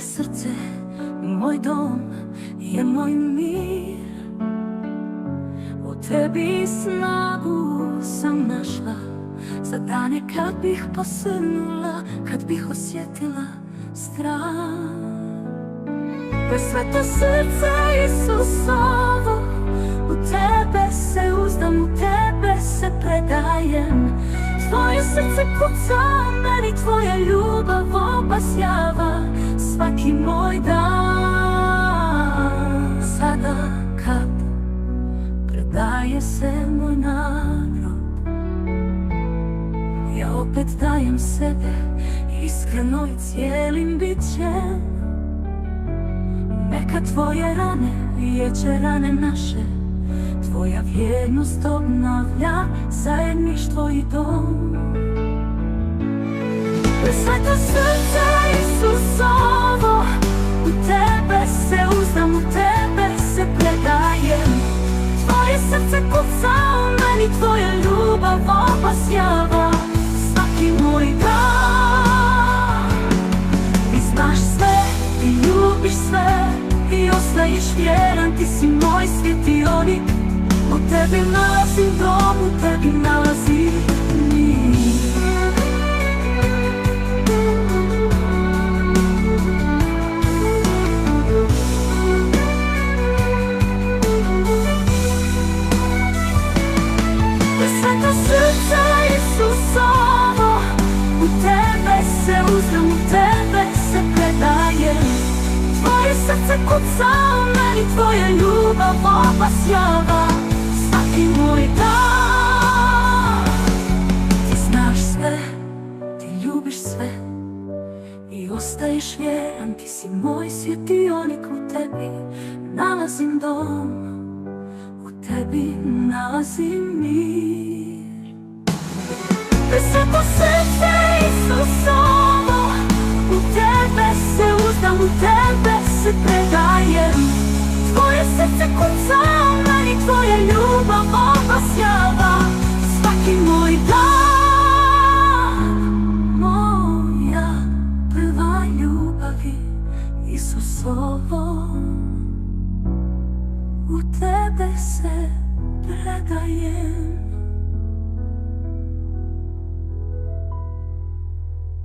srce, moj dom je moj mir. U tebi snagu sam našla za dane kad bih posrnula, kad bih osjetila strah. Presveto srce Isusovo, u tebe se uzdam, u tebe se predajem. Tvoje srce kuca, meni tvoja ljubav obasjava svaki moj dan. Sada kad predaje se moj narod, ja opet dajem sebe iskreno i cijelim bićem. Neka tvoje rane liječe rane naše, tvoja vjernost obnavlja zajedništvo i dom. Presveto srce Isusovo, u tebe se uzdam, u tebe se predajem. Tvoje srce kuca, u meni tvoja ljubav obasjava svaki moj dan. Ti znaš sve, ti ljubiš sve i ostaješ vjeran, ti si moj svjetionik. U tebi nalazim dom, u tebi nalazim mir. Presveto srce Isusovo, u tebe se uzdam, u tebe se predajem. Tvoje srce kuca, u meni tvoja ljubav obasjava svaki moj dan. Ti znaš sve, ti ljubiš sve i ostaješ vjeran, ti si moj svjetionik. U tebi nalazim dom, u tebi nalazim mir. Presveto srce Isusovo, u tebe se uzdam, u tebe se predajem. Tvoje srce kuca, u meni tvoja ljubav obasjava svaki moj dan. Moja prva ljubav je Isusovo.